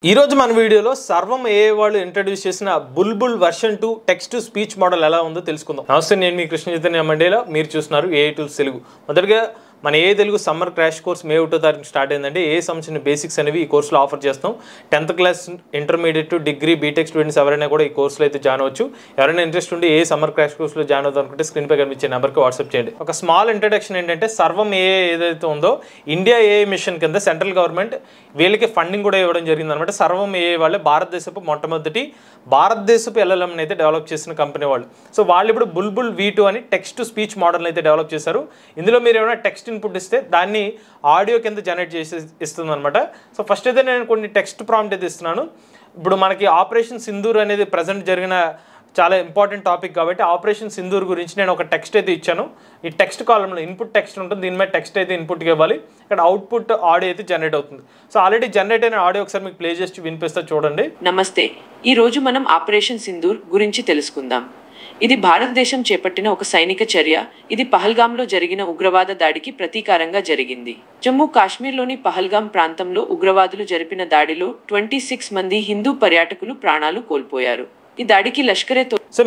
ఈ రోజు మన వీడియోలో సర్వం ఏఐ వాళ్ళు ఇంట్రడ్యూస్ చేసిన Bulbul version 2 text to speech model ఎలా ఉందో తెలుసుకుందాం. నమస్తే, నేను మీ కృష్ణ చైతన్య మండేలా. మీరు చూస్తున్నారు ఏఐ టూల్స్ తెలుగు. మొదటగా మన AI Telugu summer crash course May 1వ తారీఖు స్టార్ట్ అయిందండి. ఏ సంబంధించిన బేసిక్స్ అనేవి ఈ కోర్సులో ఆఫర్ చేస్తాం. 10th class, intermediate, degree, BTech students ఎవరైనా కూడా ఈ కోర్సులో అయితే జాయిన్ అవ్వచ్చు. ఎవరైనా ఇంట్రెస్ట్ ఉండి ఏ సమ్మర్ క్రాష్ కోర్సులో జాయిన్ అవుతాం అనుకుంటే స్క్రీన్ పై కనిపించే నెంబర్కి వాట్సాప్ చేయండి. ఒక స్మాల్ ఇంట్రడక్షన్ ఏంటంటే, సర్వం ఏఐ ఏదైతే ఉందో ఇండియా ఏఐ మిషన్ కింద సెంట్రల్ గవర్నమెంట్ వీళ్ళకి ఫండింగ్ కూడా ఇవ్వడం జరిగింది అనమాట. సర్వం ఏఐ వాళ్ళే భారతదేశపు మొట్టమొదటి భారతదేశపు ఎల్ఎల్ఎంని అయితే డెవలప్ చేసిన కంపెనీ వాళ్ళు. సో వాళ్ళు ఇప్పుడు బుల్బుల్ V2 అని టెక్స్ట్ టు స్పీచ్ మోడల్ని అయితే డెవలప్ చేశారు. ఇందులో మీరు ఏమైనా టెక్స్ట్ ఇన్పుట్ ఇస్తే దాన్ని ఆడియో కింద జనరేట్ చేసి ఇస్తుంది అనమాట. సో ఫస్ట్ అయితే నేను కొన్ని టెక్స్ట్ ప్రాంప్ట్ అయితే ఇస్తున్నాను. ఇప్పుడు మనకి ఆపరేషన్ సింధూర్ అనేది ప్రజెంట్ జరిగిన చాలా ఇంపార్టెంట్ టాపిక్ కాబట్టి ఆపరేషన్ సింధూర్ గురించి నేను ఒక టెక్స్ట్ అయితే ఇచ్చాను. ఈ టెక్స్ట్ కాలంలో ఇన్పుట్ టెక్స్ట్ ఉంటుంది, దీని మీద టెక్స్ట్ అయితే ఇన్పుట్కి ఇవ్వాలి. ఇక్కడ అవుట్పుట్ ఆడియో అయితే జనరేట్ అవుతుంది. సో ఆల్రెడీ జనరేట్ అయిన ఆడియో ఒకసారి మీకు ప్లే చేసి వినిపిస్తా చూడండి. నమస్తే, ఈ రోజు మనం ఆపరేషన్ సింధూర్ గురించి తెలుసుకుందాం. ఇది భారతదేశం చేపట్టిన ఒక సైనిక చర్య. ఇది పహల్గామ్లో జరిగిన ఉగ్రవాద దాడికి ప్రతీకారంగా జరిగింది. జమ్మూ కాశ్మీర్లోని పహల్గామ్ ప్రాంతంలో ఉగ్రవాదులు జరిపిన దాడిలో 26 మంది హిందూ పర్యాటకులు ప్రాణాలు కోల్పోయారు. ఈ దాడికి లష్కరే సో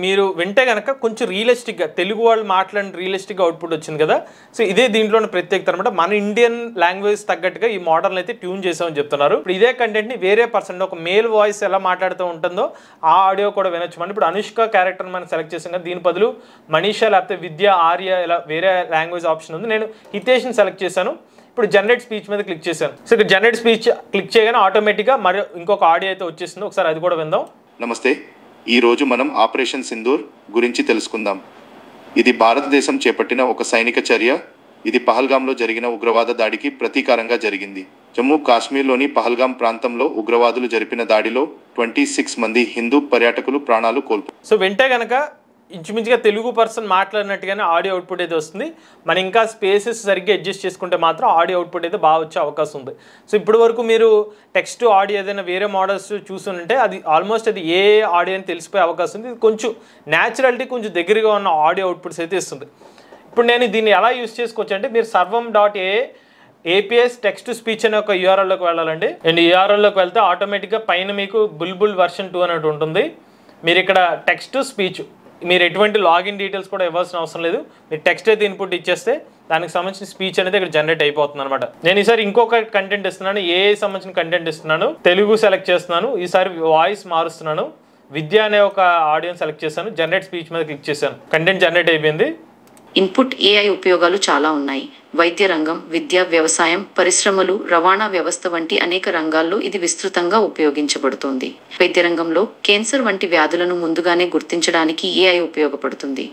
మీరు వింటే కనుక కొంచెం రియలిస్టిక్గా తెలుగు వాళ్ళు మాట్లాడిన రియలిస్టిక్గా అవుట్పుట్ వచ్చింది కదా. సో ఇదే దీంట్లోనే ప్రత్యేకత అనమాట. మన ఇండియన్ లాంగ్వేజ్ తగ్గట్టుగా ఈ మోడల్ని అయితే ట్యూన్ చేసామని చెప్తున్నారు. ఇప్పుడు ఇదే కంటెంట్ని వేరే పర్సన్, ఒక మేల్ వాయిస్ ఎలా మాట్లాడుతూ ఉంటుందో ఆ ఆడియో కూడా వినొచ్చు. మనం ఇప్పుడు అనుష్క క్యారెక్టర్ మనం సెలెక్ట్ చేసాం కదా, దీని బదులు మనీషా లేకపోతే విద్య, ఆర్య ఇలా వేరే లాంగ్వేజ్ ఆప్షన్ ఉంది. నేను హితేష్ని సెలెక్ట్ చేశాను. ఇప్పుడు జనరేట్ స్పీచ్ మీద క్లిక్ చేశాను. సో ఇక్కడ జనరేట్ స్పీచ్ క్లిక్ చేయగానే ఆటోమేటిక్గా మరి ఇంకొక ఆడియో అయితే వచ్చేసింది. ఒకసారి అది కూడా విందాం. నమస్తే, ఈరోజు మనం ఆపరేషన్ సింధూర్ గురించి తెలుసుకుందాం. ఇది భారతదేశం చేపట్టిన ఒక సైనిక చర్య. ఇది పహల్గామ్లో జరిగిన ఉగ్రవాద దాడికి ప్రతీకారంగా జరిగింది. జమ్మూ కాశ్మీర్లోని పహల్గామ్ ప్రాంతంలో ఉగ్రవాదులు జరిపిన దాడిలో 26 మంది హిందూ పర్యాటకులు ప్రాణాలు కోల్పోయారు. సో వింటే కనుక ఇంచుమించుగా తెలుగు పర్సన్ మాట్లాడినట్టుగానే ఆడియో అవుట్పుట్ అయితే వస్తుంది. మనం ఇంకా స్పేసెస్ సరిగ్గా అడ్జస్ట్ చేసుకుంటే మాత్రం ఆడియో అవుట్పుట్ అయితే బాగా వచ్చే అవకాశం ఉంది. సో ఇప్పటి వరకు మీరు టెక్స్ట్ ఆడియో ఏదైనా వేరే మోడల్స్ చూస్తుంటే అది ఆల్మోస్ట్ అది ఏ ఆడియో అని తెలిసిపోయే అవకాశం ఉంది. ఇది కొంచెం న్యాచురాలిటీ కొంచెం దగ్గరగా ఉన్న ఆడియో అవుట్పుట్స్ అయితే ఇస్తుంది. ఇప్పుడు నేను దీన్ని ఎలా యూస్ చేసుకోవచ్చు అంటే, మీరు సర్వం.ai APS టెక్స్ట్ టు స్పీచ్ అనే ఒక URLలోకి వెళ్ళాలండి. అండ్ URLలోకి వెళ్తే ఆటోమేటిక్గా పైన మీకు బుల్బుల్ వర్షన్ 2 అనేది ఉంటుంది. మీరు ఇక్కడ టెక్స్ట్ టు స్పీచ్, మీరు ఎటువంటి లాగిన్ డీటెయిల్స్ కూడా ఇవ్వాల్సిన అవసరం లేదు. మీరు టెక్స్ట్ అయితే ఇన్పుట్ ఇచ్చేస్తే దానికి సంబంధించిన స్పీచ్ అనేది ఇక్కడ జనరేట్ అయిపోతుంది అనమాట. నేను ఈసారి ఇంకొక కంటెంట్ ఇస్తున్నాను, ఏఐ సంబంధించిన కంటెంట్ ఇస్తున్నాను. తెలుగు సెలెక్ట్ చేస్తున్నాను. ఈసారి వాయిస్ మారుస్తున్నాను. విద్య అనే ఒక ఆడియో సెలెక్ట్ చేశాను. జనరేట్ స్పీచ్ మీద క్లిక్ చేశాను. కంటెంట్ జనరేట్ అయిపోయింది. ఇన్పుట్ ఏఐ ఉపయోగాలు చాలా ఉన్నాయి. వైద్య రంగం, విద్య, వ్యవసాయం, పరిశ్రమలు, రవాణా వ్యవస్థ వంటి అనేక రంగాల్లో ఇది విస్తృతంగా ఉపయోగించబడుతుంది. వైద్య రంగంలో క్యాన్సర్ వంటి వ్యాధులను ముందుగానే గుర్తించడానికి ఏఐ ఉపయోగపడుతుంది.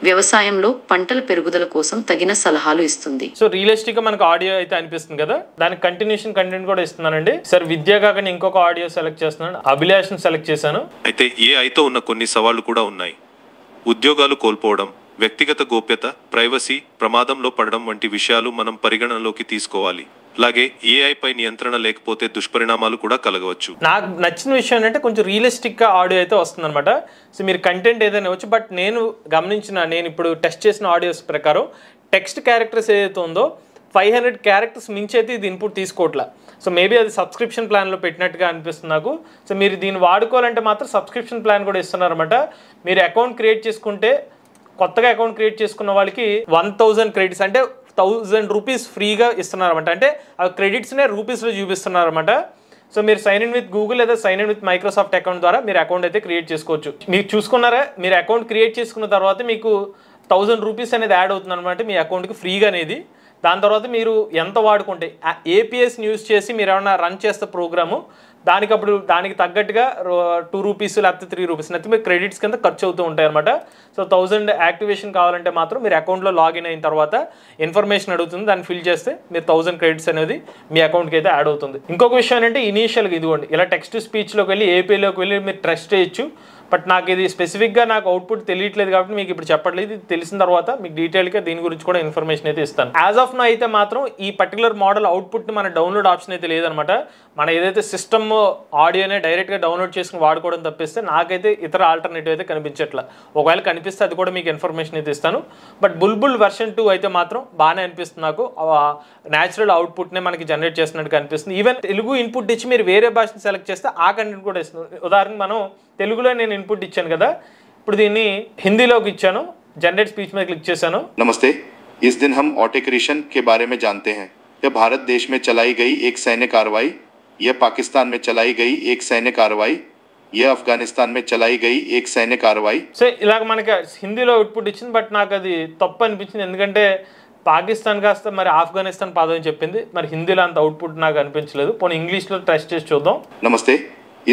వ్యవసాయంలో పంటల పెరుగుదల కోసం తగిన సలహాలు ఇస్తుంది. సో రియలిస్టిక్ గా మనకు ఆడియో అయితే అనిపిస్తుంది కదా, దానికి కంటిన్యూషన్ కంటెంట్ కూడా ఇస్తున్నానండి. సార్ విద్య కాకుండా ఇంకొక ఆడియో సెలెక్ట్ చేస్తున్నాను. అభిలాష్ సెలెక్ట్ చేశాను. అయితే ఏఐతో ఉన్న కొన్ని సవాళ్లు కూడా ఉన్నాయి. ఉద్యోగాలు కోల్పోవడం, వ్యక్తిగత గోప్యత, ప్రైవసీ ప్రమాదంలో పడడం వంటి విషయాలు మనం పరిగణనలోకి తీసుకోవాలి. అలాగే ఏఐ పై నియంత్రణ లేకపోతే దుష్పరిణామాలు కూడా కలగవచ్చు. నాకు నచ్చిన విషయం ఏంటంటే కొంచెం రియలిస్టిక్ గా ఆడియో అయితే వస్తుంది అనమాట. సో మీరు కంటెంట్ ఏదైనా వచ్చు, బట్ నేను ఇప్పుడు టెస్ట్ చేసిన ఆడియోస్ ప్రకారం టెక్స్ట్ క్యారెక్టర్స్ ఏదైతే ఉందో 500 క్యారెక్టర్స్ మించి అయితే ఇది ఇన్పుట్ తీసుకోవట్లా. సో మేబీ అది సబ్స్క్రిప్షన్ ప్లాన్లో పెట్టినట్టుగా అనిపిస్తుంది నాకు. సో మీరు దీన్ని వాడుకోవాలంటే మాత్రం సబ్స్క్రిప్షన్ ప్లాన్ కూడా ఇస్తున్నారన్నమాట. మీరు అకౌంట్ క్రియేట్ చేసుకుంటే, కొత్తగా అకౌంట్ క్రియేట్ చేసుకున్న వాళ్ళకి 1000 క్రెడిట్స్ అంటే 1000 రూపీస్ ఫ్రీగా ఇస్తున్నారన్నమాట. అంటే ఆ క్రెడిట్స్నే రూపీస్లో చూపిస్తున్నారన్నమాట. సో మీరు సైన్ ఇన్ విత్ గూగుల్ లేదా sign in with Microsoft account ద్వారా మీరు అకౌంట్ అయితే క్రియేట్ చేసుకోవచ్చు. మీరు చూసుకున్నారా, మీరు అకౌంట్ క్రియేట్ చేసుకున్న తర్వాత మీకు 1000 రూపీస్ అనేది యాడ్ అవుతుంది అనమాట మీ అకౌంట్కి ఫ్రీగా అనేది. దాని తర్వాత మీరు ఎంత వాడుకుంటే APSని యూజ్ చేసి మీరు ఏమైనా రన్ చేస్తే ప్రోగ్రాము, దానికి తగ్గట్టుగా 2 రూపీస్ లేకపోతే 3 రూపీస్ అయితే మీరు క్రెడిట్స్ కింద ఖర్చు అవుతూ ఉంటాయి అనమాట. సో 1000 యాక్టివేషన్ కావాలంటే మాత్రం మీరు అకౌంట్లో లాగిన్ అయిన తర్వాత ఇన్ఫర్మేషన్ అడుగుతుంది, దాన్ని ఫిల్ చేస్తే మీరు 1000 క్రెడిట్స్ అనేది మీ అకౌంట్కి అయితే యాడ్ అవుతుంది. ఇంకొక విషయం ఏంటంటే, ఇనీషియల్గా ఇదిగోండి ఇలా టెక్స్ట్ స్పీచ్లోకి వెళ్ళి APIలోకి వెళ్ళి మీరు ట్రస్ట్ చేయొచ్చు. బట్ నాకు ఇది స్పెసిఫిక్గా నాకు అవుట్పుట్ తెలియట్లేదు కాబట్టి మీకు ఇప్పుడు చెప్పట్లేదు. ఇది తెలిసిన తర్వాత మీకు డీటెయిల్గా దీని గురించి కూడా ఇన్ఫర్మేషన్ అయితే ఇస్తాను. యాజ్ ఆఫ్ నో అయితే మాత్రం ఈ పర్టికులర్ మోడల్ అవుట్పుట్ని మన డౌన్లోడ్ ఆప్షన్ అయితే లేదనమాట. మన ఏదైతే సిస్టమ్ ఆడియోనే డైరెక్ట్గా డౌన్లోడ్ చేసుకుని వాడుకోవడం తప్పిస్తే నాకైతే ఇతర ఆల్టర్నేటివ్ అయితే కనిపించట్లా. ఒకవేళ కనిపిస్తే అది కూడా మీకు ఇన్ఫర్మేషన్ అయితే ఇస్తాను. బట్ బుల్బుల్ వెర్షన్ 2 అయితే మాత్రం బాగానే అనిపిస్తుంది నాకు. న్యాచురల్ అవుట్పుట్నే మనకి జనరేట్ చేస్తున్నట్టు కనిపిస్తుంది. ఈవెన్ తెలుగు ఇన్పుట్ ఇచ్చి మీరు వేరే భాషను సెలెక్ట్ చేస్తే ఆ కంటెంట్ కూడా ఇస్తుంది. ఉదాహరణకు మనం తెలుగులో నేను ఇన్పుట్ ఇచ్చాను కదా, ఇప్పుడు దీన్ని హిందీలోకి ఇచ్చాను, जनरेट स्पीच में क्लिक చేశాను. नमस्ते, इस दिन हम ऑटोक्रेशन के बारे में जानते हैं. यह भारत देश में चलाई गई एक सैन्य कार्रवाई, यह पाकिस्तान में चलाई गई एक सैन्य कार्रवाई, यह अफगानिस्तान में चलाई गई एक सैन्य कार्रवाई. సో ఇలాగ మనకి హిందీలో అవుట్పుట్ ఇచ్చింది. బట్ నాకు అది తప్పు అనిపించింది, ఎందుకంటే పాకిస్తాన్ కాస్త మరి ఆఫ్ఘనిస్తాన్ పదం చెప్పింది. మరి హిందీలో అంత అవుట్పుట్ నాకు అనిపించలేదు. పోనీ ఇంగ్లీష్లో టెస్ట్ చేసి చూద్దాం. नमस्ते,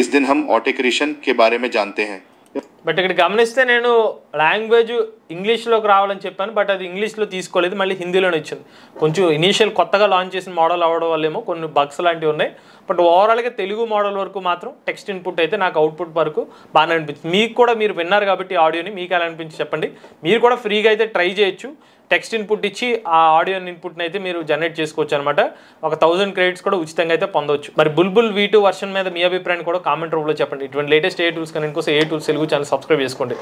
इस दिन हम ऑटोक्रेशन के बारे में जानते हैं. బట్ ఇక్కడ గమనిస్తే నేను లాంగ్వేజ్ ఇంగ్లీష్లోకి రావాలని చెప్పాను, బట్ అది ఇంగ్లీష్లో తీసుకోలేదు, మళ్ళీ హిందీలోనే ఇచ్చింది. కొంచెం ఇనీషియల్ కొత్తగా లాంచ్ చేసిన మోడల్ అవ్వడం వల్లేమో కొన్ని బగ్స్ లాంటివి ఉన్నాయి. బట్ ఓవరాల్గా తెలుగు మోడల్ వరకు మాత్రం టెక్స్ట్ ఇన్పుట్ అయితే నాకు అవుట్పుట్ వరకు బాగానే అనిపించింది. మీకు కూడా మీరు విన్నారు కాబట్టి ఆడియోని మీకు ఎలా అనిపించి చెప్పండి. మీరు కూడా ఫ్రీగా అయితే ట్రై చేయొచ్చు. టెక్స్ట్ ఇన్పుట్ ఇచ్చి ఆ ఆడియో ఇన్పుట్ని అయితే మీరు జనరేట్ చేసుకోవచ్చు అనమాట. ఒక 1000 క్రెడిట్స్ కూడా ఉచితంగా అయితే పొందవచ్చు. మరి బుల్బుల్ V2 వర్షన్ మీద మీ అభిప్రాయాన్ని కూడా కామెంట్ రూపంలో చెప్పండి. ఇటువంటి లేటెస్ట్ ఏ టూల్స్ కానీ ఇంకోసం ఏ టూల్స్ తెలుగు ఛానల్ సబ్స్క్రైబ్ చేసుకోండి.